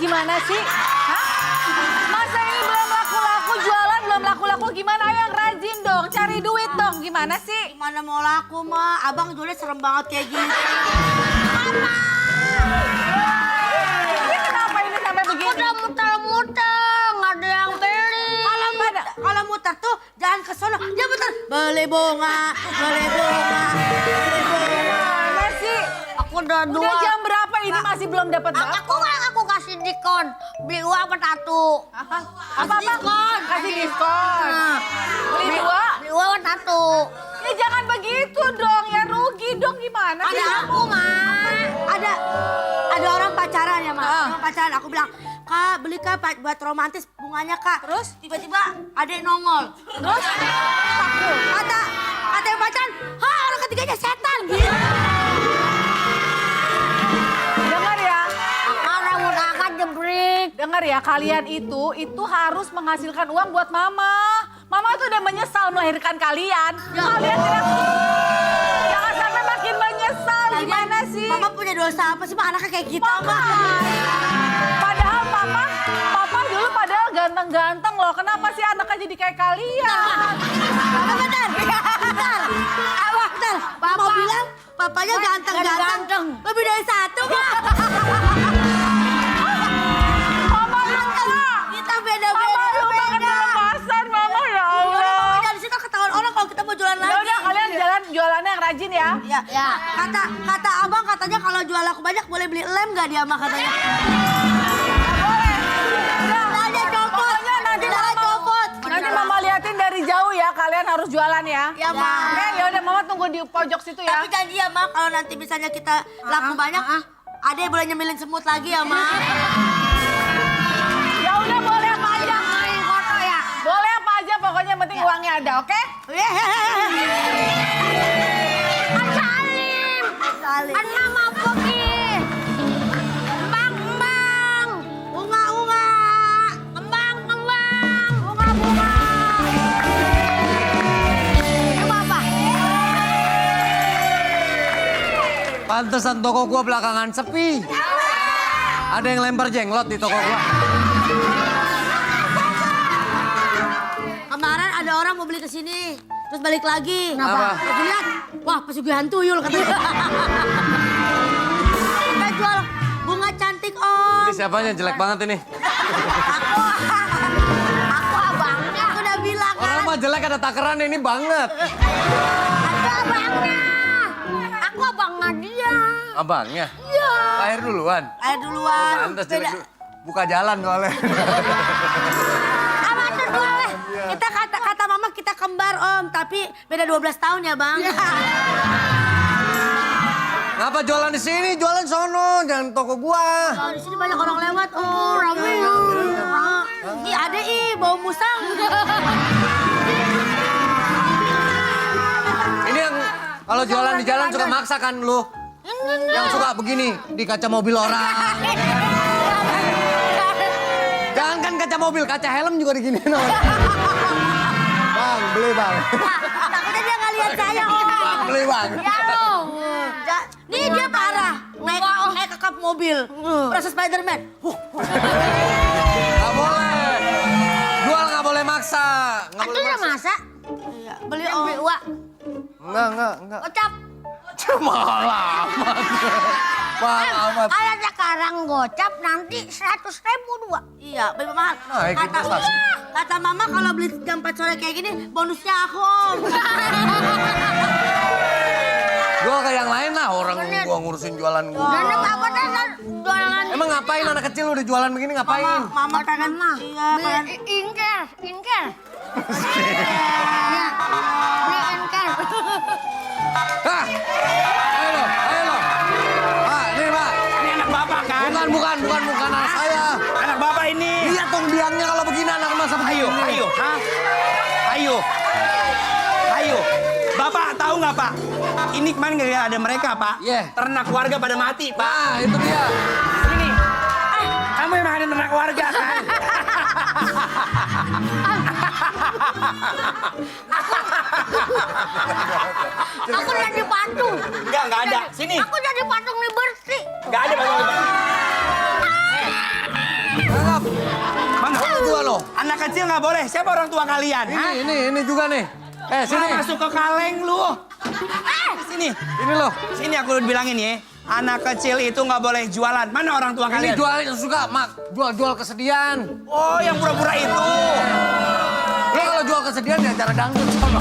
gimana sih? Hah? Masa ini belum laku-laku, jualan belum laku-laku, gimana? Ayo yang rajin dong, cari duit dong, gimana sih? Gimana mau laku, Ma? Abang jualnya serem banget kayak gini. Mama! Ini kenapa ini sampai begini? Udah muter-muter, nggak ada yang beli. Kalau muter tuh jangan ke sono, dia muter. Beli bunga, beli bunga, beli bunga. Mana sih? Aku udah dua. Udah jam berapa ini masih belum dapat Aku kasih diskon, beli dua apa satu? Apa diskon? Kasih diskon. Beli dua? Beli dua apa satu? Ya jangan begitu dong, ya rugi dong gimana sih? Ada aku, Ma. Ada orang pacaran ya, Ma. Orang pacaran, aku bilang, Kak, beli Kak buat romantis bunganya, Kak. Terus? Tiba-tiba ada yang nongol. Terus? Kata yang pacaran, orang ketiganya setan, gitu. Dengar ya. Rambut akak jebrik. Dengar ya, kalian itu harus menghasilkan uang buat Mama. Mama tuh udah menyesal melahirkan kalian. Kalian jangan sampai makin menyesal. Gimana sih? Mama punya dosa apa sih, Ma? Anaknya kayak kita, Ma. Padahal Papa dulu padahal ganteng-ganteng loh. Kenapa sih anaknya jadi kayak kalian? Bentar. Mama bilang papanya ganteng-ganteng. Lebih dari satu, Ma. Mama lupa. Kita Mama lupa ketepasan, Mama ya Allah. Mama dari situ ketahuan orang kalau kita mau jualan lagi. Ya udah kalian jualannya yang rajin ya. Ya. Kata abang katanya kalau jual aku banyak boleh beli lem nggak dia, Ma, katanya. Nanti Mama liatin dari jauh ya, kalian harus jualan ya. Ya, Ma. Oke, ya udah Mama tunggu di pojok situ ya. Tapi janji ya, Ma, kalau nanti misalnya kita laku banyak, Ade boleh nyemilin semut lagi ya, Ma. Ya udah boleh apa aja. Foto ya. Boleh apa aja, pokoknya yang penting uangnya ada, oke? Salim. An Mama pergi. Bang. Bunga. Kembang. Bunga. Itu apa? Pantesan toko gua belakangan sepi. Ada yang lempar jenglot di toko gua. Kemarin ada orang mau beli ke sini, terus balik lagi. Kenapa? Terus lihat, wah pesugihan tuyul katanya. Kita jual bunga cantik, Om. Ini siapanya jelek banget ini. Aku abangnya. Aku udah bilang kan. Orang mah jelek ada takaran ini banget. Aku abangnya. Aku abangnya dia. Abangnya? Iya. Lahir duluan. Ayo duluan. Pantes jelek dulu. Buka jalan soalnya. Apa tuh boleh? Kita kata Mama kita kembar, Om, tapi beda 12 tahun ya, Bang. Ngapa jualan di sini? Jualan sono, jangan toko gua. Kalau di sini banyak orang lewat, ramai. Ih, ada bau musang. Ini yang kalau jualan di jalan suka maksa kan lu? Yang suka begini di kaca mobil orang. Jangan kan kaca mobil, kaca helm juga diginiin orang. Bang, beli bang. Takutnya dia nggak lihat saya, Om. Bang, beli bang. Ya, Om. Nih dia parah. Naik ke kap mobil. Berasa Spiderman. Nggak boleh. Jual nggak boleh maksa. Nggak boleh maksa. Masa? Iya. Beli uang. Enggak. Gocap. Mahal amat. Mahal amat. Kalau sekarang gocap nanti 100.000 dua. Iya, lebih mahal. Naik investasi. Kata Mama kalau beli jam 4 sore kayak gini, bonusnya aku, Om. Gua kayak yang lain lah, orang gua ngurusin jualan gua. Dan apa dah jualan? Emang ngapain anak kecil udah jualan begini ngapain? Mama pengen mah. Iya, pengen. Inker. Iya. Beli inker. Hah? Ayo lo. Pak, ini Pak. Ini anak bapak kan? Bukan anak saya. Anak bapak ini. Lihat dong biangnya kalau begini anak masa Ayo. Bapak tahu nggak Pak? Ini kemarin nggak ada mereka Pak. Iya. Ternak warga pada mati Pak. Nah, itu dia. Ini. Kamu emang ada ternak warga kan? Aku jadi patung. Nggak ada. Sini. Aku jadi patung Liberty. Nggak ada Pak. kecil nggak boleh. Siapa orang tua kalian? Hah? Ini juga nih. Sini. Masuk ke kaleng lu. Sini. Ini loh. Sini aku bilangin ya. Anak kecil itu nggak boleh jualan. Mana orang tua Ini kalian? jual yang suka, Mak. Jual kesedihan. Oh, yang pura-pura itu. Lo kalau jual kesedihan ya acara dangdut. Sono.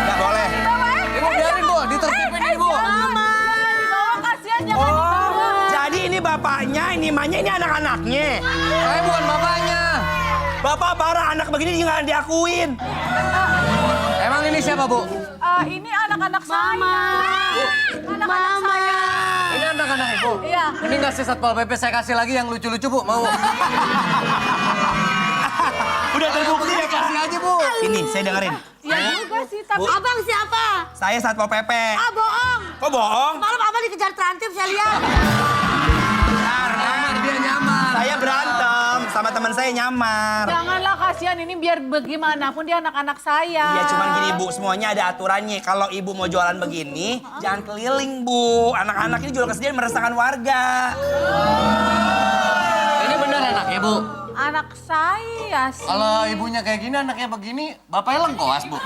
Nggak boleh. Ibu biarin, Bu. Ditertipin, Ibu. Dibawa kasihan jangan dibawa. Jadi ini bapaknya, ini emaknya, ini anak-anaknya. Saya bukan bapaknya. Bapak parah, anak begini juga nggak diakuin. Emang ini siapa, Bu? Ini anak-anak saya. Anak-anak saya. Ini anak-anak Ibu. Iya. Ini nggak sih Satpol PP, saya kasih lagi yang lucu-lucu, Bu. Mau? Udah terbukti ya, Kak? Kasih aja, Bu. Ini, saya dengerin. Iya juga sih, tapi Abang siapa? Saya Satpol PP. Ah, bohong. Kok bohong? Malam abang dikejar terantip saya lihat. Nyamar, dia nyamar. Saya berantem sama teman saya nyamar. janganlah kasihan ini biar bagaimanapun dia anak-anak saya. Iya cuman gini Bu, semuanya ada aturannya. Kalau Ibu mau jualan begini, jangan keliling Bu. Anak-anak ini jual kesedihan meresahkan warga. Ini benar anaknya, Bu. Anak saya sih. Kalau ibunya kayak gini, anaknya begini, bapaknya lengkoas, Bu.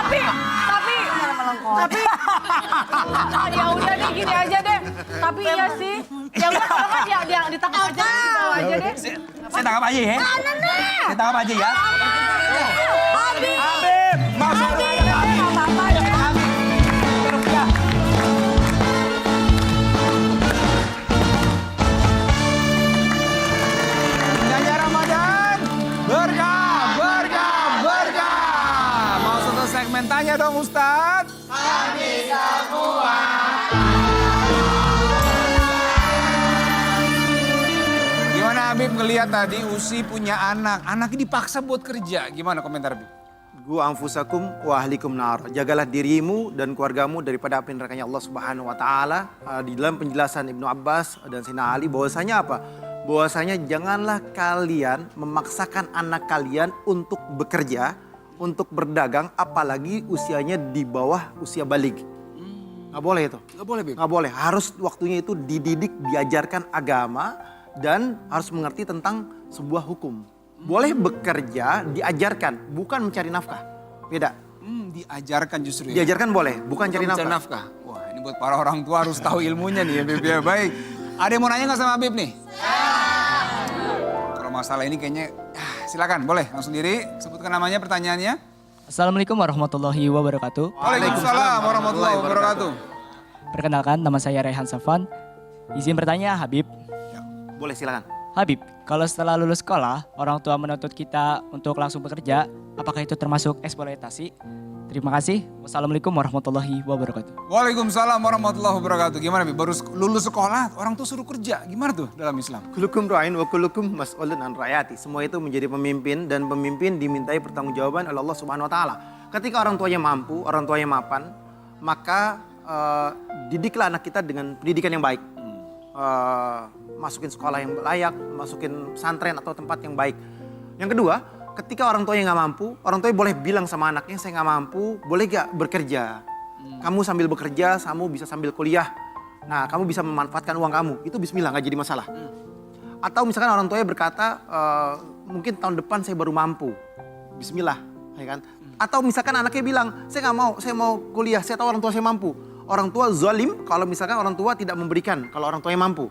Tapi ya udah deh gini aja deh. Tapi iya sih. Ya udah kalau nggak dia ditangkap aja, dibawa aja deh. Saya tangkap aja ya. Saya tangkap aja ya. Habib. Habib, masuk rumah Habib. Apa-apa deh. Rupiah. Nyanyi Ramadan, berkah, berkah, berkah. Mau satu segmen tanya dong Ustadz. Gimana Habib ngelihat tadi Usi punya anak, anaknya dipaksa buat kerja. Gimana komentar Habib? Gu anfusakum wa ahlikum nar. Jagalah dirimu dan keluargamu daripada api nerakanya Allah Subhanahu wa taala. Di dalam penjelasan Ibnu Abbas dan Sayyidina Ali bahwasanya apa? Bahwasanya janganlah kalian memaksakan anak kalian untuk bekerja, untuk berdagang apalagi usianya di bawah usia baligh. Nggak boleh itu. Gak boleh Habib. Nggak boleh. Harus waktunya itu dididik, diajarkan agama dan harus mengerti tentang sebuah hukum. Boleh bekerja, diajarkan, bukan mencari nafkah. Beda. Diajarkan justru ya. Diajarkan boleh, bukan cari Mencari nafkah. Wah ini buat para orang tua harus tahu ilmunya nih Habib ya. Baik. Ada yang mau nanya nggak sama Habib nih? Kalau masalah ini kayaknya silakan boleh langsung diri sebutkan namanya pertanyaannya. Assalamualaikum warahmatullahi wabarakatuh. Waalaikumsalam warahmatullahi wabarakatuh. Perkenalkan, nama saya Rehan Safan. Izin bertanya, Habib. Boleh silakan. Habib, kalau setelah lulus sekolah, orang tua menuntut kita untuk langsung bekerja, apakah itu termasuk eksploitasi? Terima kasih. Wassalamualaikum warahmatullahi wabarakatuh. Waalaikumsalam warahmatullahi wabarakatuh. Gimana Habib? Baru lulus sekolah orang tuh suruh kerja. Gimana tuh dalam Islam? Kulukum ra'in wa kulukum mas'ulun an ra'yati. Semua itu menjadi pemimpin dan pemimpin dimintai pertanggungjawaban oleh Allah Subhanahu wa taala. Ketika orang tuanya mampu, orang tuanya mapan, maka didiklah anak kita dengan pendidikan yang baik. Masukin sekolah yang layak, masukin pesantren atau tempat yang baik. Yang kedua, ketika orang tuanya nggak mampu, orang tuanya boleh bilang sama anaknya, saya nggak mampu, boleh gak bekerja? Kamu sambil bekerja, kamu bisa sambil kuliah. Nah, kamu bisa memanfaatkan uang kamu. Itu bismillah, nggak jadi masalah. Atau misalkan orang tuanya berkata, mungkin tahun depan saya baru mampu. Bismillah, ya kan? Atau misalkan anaknya bilang, saya nggak mau, saya mau kuliah, saya tahu orang tua saya mampu. Orang tua zalim kalau misalkan orang tua tidak memberikan, kalau orang tuanya mampu.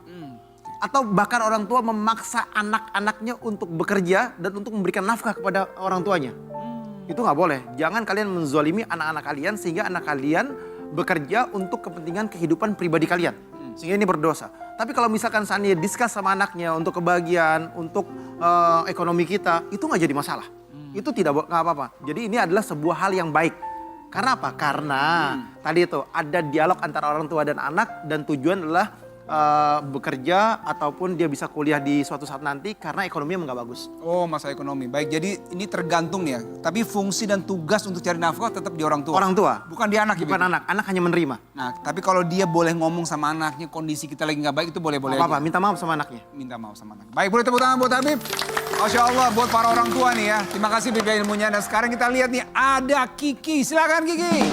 Atau bahkan orang tua memaksa anak-anaknya untuk bekerja dan untuk memberikan nafkah kepada orang tuanya. Itu nggak boleh. Jangan kalian menzalimi anak-anak kalian sehingga anak kalian bekerja untuk kepentingan kehidupan pribadi kalian. Sehingga ini berdosa. Tapi kalau misalkan seandainya diskus sama anaknya untuk kebahagiaan, untuk ekonomi kita, itu nggak jadi masalah. Itu tidak apa-apa. Jadi ini adalah sebuah hal yang baik. Karena apa? Karena tadi itu ada dialog antara orang tua dan anak dan tujuan adalah bekerja ataupun dia bisa kuliah di suatu saat nanti karena ekonominya nggak bagus. Oh masa ekonomi. Baik jadi ini tergantung ya. Tapi fungsi dan tugas untuk cari nafkah tetap di orang tua. Orang tua. Bukan di anak ya. Bukan anak hanya menerima. Nah tapi kalau dia boleh ngomong sama anaknya kondisi kita lagi nggak baik itu boleh-boleh Apa-apa, aja. minta maaf sama anaknya. Minta maaf sama anak. Baik boleh tepuk tangan buat Habib. Masya Allah buat para orang tua nih ya. Terima kasih Habib ilmunya. Dan sekarang kita lihat nih ada Kiki. Silakan Kiki.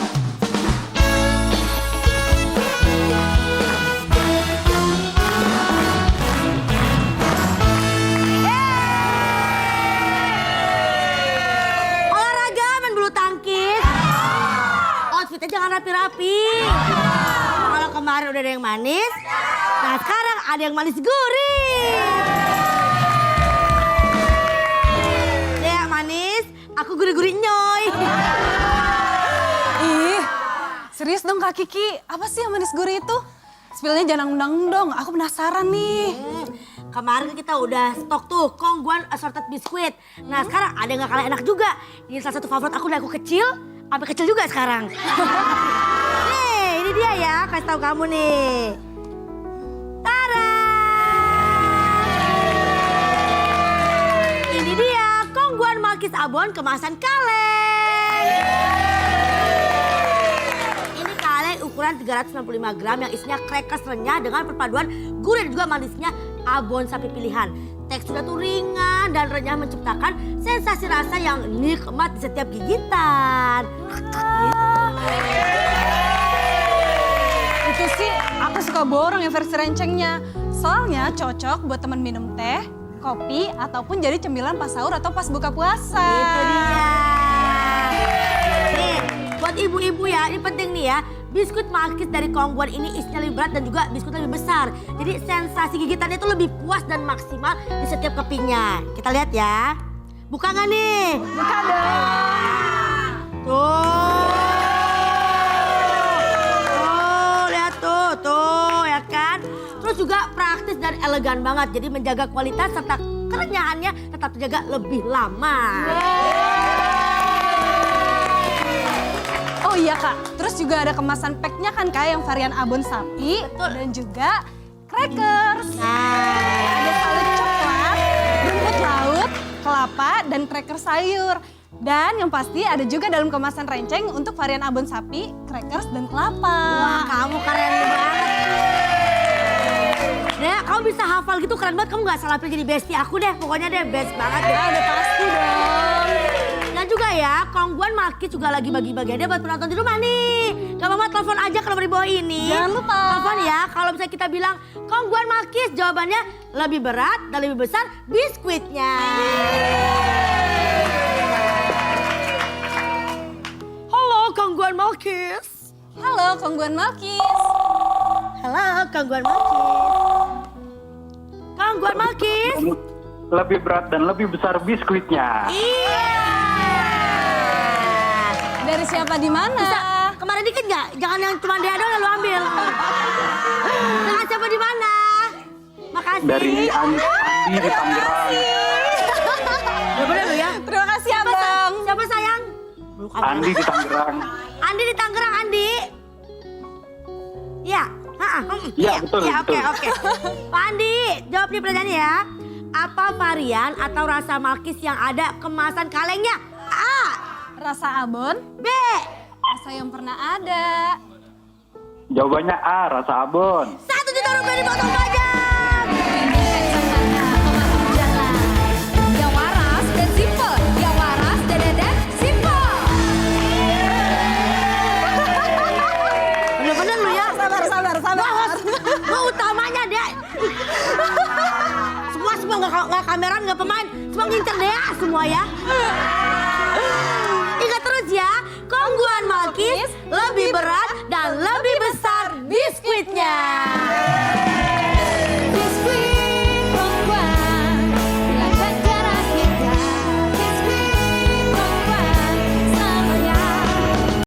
kemarin udah ada yang manis. Nah sekarang ada yang manis gurih. Dea manis, aku gurih-gurih nyoy. Ih, serius dong Kak Kiki. Apa sih yang manis gurih itu? Spillnya jangan undang dong, aku penasaran nih. Kemarin kita udah stok tuh Kongguan assorted biskuit. Nah sekarang ada yang gak kalah enak juga. Ini salah satu favorit aku dari aku kecil, sampai kecil juga sekarang. Nih, ini dia ya, kasih tahu kamu nih. Tara! Ini dia Kongguan Malkis Abon kemasan kaleng. Ini kaleng ukuran 365 gram yang isinya crackers renyah dengan perpaduan gurih dan juga manisnya abon sapi pilihan. Teksturnya tuh ringan dan renyah menciptakan sensasi rasa yang nikmat di setiap gigitan. Itu sih aku suka borong yang versi rencengnya. Soalnya cocok buat temen minum teh, kopi, ataupun jadi cemilan pas sahur atau pas buka puasa. Itu dia. Nih, buat ibu-ibu ya, ini penting nih ya. Biskuit Malkis dari Kongguan ini isinya lebih berat dan juga biskuit lebih besar. Jadi sensasi gigitannya itu lebih puas dan maksimal di setiap kepingnya. Kita lihat ya. Buka nggak nih? Buka dong. Tuh, lihat tuh ya kan. Terus juga praktis dan elegan banget. Jadi menjaga kualitas serta kerenyahannya tetap terjaga lebih lama. Oh iya Kak, terus juga ada kemasan packnya kan Kak yang varian abon sapi. Betul. Dan juga crackers. Nah, Ada saus coklat, rumput laut, kelapa, dan cracker sayur. Dan yang pasti ada juga dalam kemasan renceng untuk varian abon sapi, crackers, dan kelapa. wah kamu keren banget. Nah, kamu bisa hafal gitu keren banget. Kamu gak salah pilih jadi bestie aku deh. Pokoknya deh best banget deh. Udah pasti dong. Dan juga ya, Kongguan Malkis juga lagi bagi-bagi hadiah buat penonton di rumah nih. Gak apa-apa, telepon aja kalau di bawah ini. Jangan lupa. Telepon ya, kalau misalnya kita bilang Kongguan Malkis, jawabannya lebih berat dan lebih besar biskuitnya. Halo Kongguan Malkis. Halo Kongguan Malkis. Halo Kongguan Malkis. Kongguan Malkis. Lebih berat dan lebih besar biskuitnya. Iya. Dari siapa di mana? Bisa kemarin dikit nggak? Jangan yang cuma dia doang yang lu ambil. Dengan siapa di mana? Makasih. Dari Andi di Tangerang. Ya bener lu ya. Terima kasih Abang. Siapa sayang? Belum kamu. Andi di Tangerang. Andi di Tangerang, Andi. Iya. Iya, betul, Iya, oke, betul. oke. Pak Andi, jawab nih pertanyaannya ya. Apa varian atau rasa Malkis yang ada kemasan kalengnya? A. Rasa abon, B. rasa yang pernah ada. Jawabannya A, rasa abon. 1 juta rupiah dipotong pajak. Yang waras dan simple. Yang waras dan simple. Bener-bener lu ya. Sabar. Lo utamanya deh. Semua nggak kameran nggak pemain, semua ngincer deh semua ya. Ingat terus ya, Kongguan Malkis lebih